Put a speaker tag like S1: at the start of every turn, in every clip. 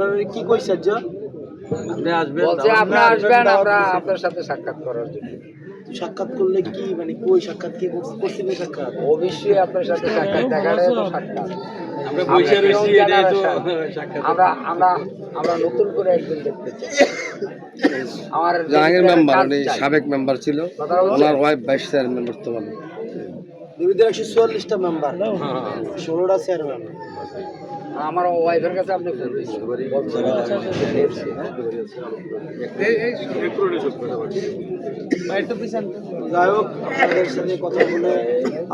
S1: আপনারা কি কইছে যে
S2: আপনি আসবেন,
S3: বলছে আপনি আসবেন, আমরা আপনার সাথে সাক্ষাৎ করার জন্য।
S1: সাক্ষাৎ করলে কি মানে কই সাক্ষাৎ কি করছেন সাক্ষাৎ?
S3: অবশ্যই আপনার সাথে সাক্ষাৎ, দেখাটাই তো সাক্ষাৎ।
S2: আমরা বসে রয়েছি, এটাই তো সাক্ষাৎ।
S3: আমরা নতুন করে একদিন দেখতে চাই। আমার
S4: জাহাঙ্গীর মেম্বার,
S3: কাজ
S4: উনি
S3: চাই।
S4: সাবেক মেম্বার ছিল,
S3: কথা বলছেন?
S4: ওনার ওয়াইফ 22 চেয়ারম্যান বর্তমানে।
S1: দেবিদের 144টা মেম্বার, 16টা চেয়ারম্যান।
S3: আমার ওয়াইফের কাছে আপনি ফোন দিয়েছেন।
S1: যাই হোক, আপনাদের সাথে কথা বলে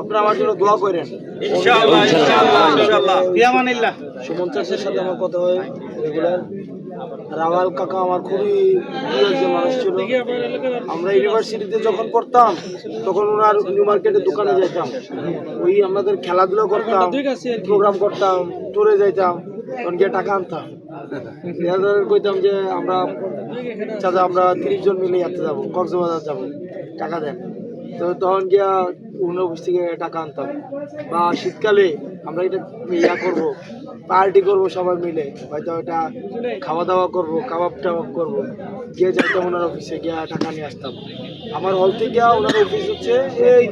S1: আপনারা আমার জন্য দোয়া করেন।
S2: ইনশাআল্লাহ, ইনশাআল্লাহ, ইনশাআল্লাহ।
S1: সুমন চাষের সাথে আমার কথা হয় রেগুলার। রাওয়াল কাকা আমার খুবই প্রিয় একজন মানুষ ছিল। আমরা ইউনিভার্সিটিতে যখন পড়তাম তখন ওনার নিউ মার্কেটের দোকানে যেতাম, ওই আমাদের খেলাধুলা করতাম, প্রোগ্রাম করতাম, ট্যুরে যাইতাম, তখন গিয়ে টাকা আনতাম। কইতাম যে আমরা চাচা আমরা 30 জন মিলে যাতে যাবো, কক্সবাজার যাবো, টাকা দেন। তো তখন গিয়া অন্য অফিস থেকে টাকা আনতাম। বা শীতকালে আমরা এটা ইয়া করবো, পার্টি করবো সবাই মিলে, হয়তো এটা খাওয়া দাওয়া করবো, কাবাব টাবাব করবো, গিয়ে যাইতাম ওনার অফিসে, গিয়ে টাকা নিয়ে আসতাম। আমার হল থেকে ওনার অফিস হচ্ছে এই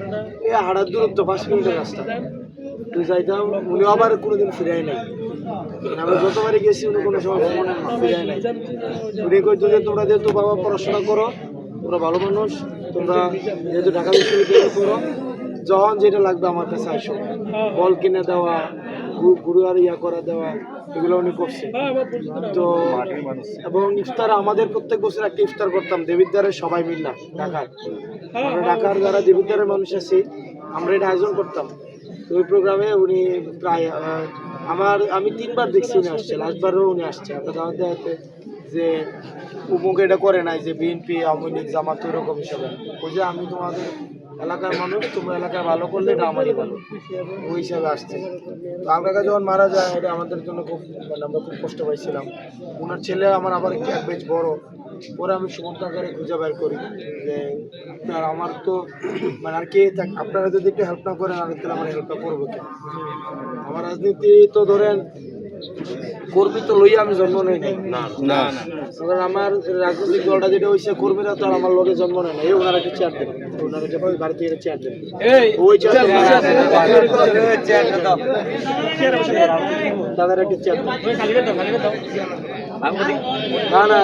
S1: হাঁটার দূরত্ব 5 মিনিটের রাস্তা। তুই যাইতাম, উনি আবার কোনোদিন ফিরাই নাই। আমরা যতবারই গেছি উনি কোনো সময় ফিরাই নাই। উনি কইতো যে তোমরা যেহেতু বাবা পড়াশোনা করো, তোমরা ভালো মানুষ, তোমরা যেহেতু ঢাকা বিশ্ববিদ্যালয়ে করো, যখন যেটা লাগবে আমার কাছে আসো। বল কিনে দেওয়া, গুরু আর ইয়া করে দেওয়া, এগুলো উনি করছে। তো এবং ইফতার আমাদের প্রত্যেক বছর একটা ইফতার করতাম দেবিদ্বারের সবাই মিললাম ঢাকার। আমরা ঢাকার যারা দেবিদ্বারের মানুষ আছি, আমরা এটা আয়োজন করতাম। তো ওই প্রোগ্রামে উনি প্রায় আমি 3বার দেখছি উনি আসছে, লাস্টবারও উনি আসছে। আমরা দাওয়াত দেওয়াতে যে উমুক এটা করে নাই যে বিএনপি, আওয়ামী লীগ, জামাত এরকম হিসাবে, ওই যে আমি তোমাদের এলাকার মানুষ, তোমরা এলাকায় ভালো করলে এটা আমারই ভালো, ওই হিসাবে আসছে। তো আমার কাকা যখন মারা যায়, এটা আমাদের জন্য খুব মানে আমরা খুব কষ্ট পাইছিলাম। ওনার ছেলে আমার আবার একটু এক বেশ বড়, পরে আমি সমর্থনকারে খুঁজে বের করি যে আপনার আমার তো মানে আর কে আপনারা যদি একটু হেল্প না করেন, আমি তাহলে আমার হেল্পটা করবো কেন? আমার রাজনীতি তো ধরেন কর্মী তো লইয়া আমি জন্ম নেই নাই
S4: না,
S1: কারণ আমার রাজনৈতিক দলটা যেটা হয়েছে, কর্মীরা তো আর আমার লগে জন্ম নেয় না। এই ওনারা একটা চেয়ার দেন, ওনারা যে ভারতীয় চেয়ার দেন, ওই চেয়ার দাদার একটা চেয়ার না না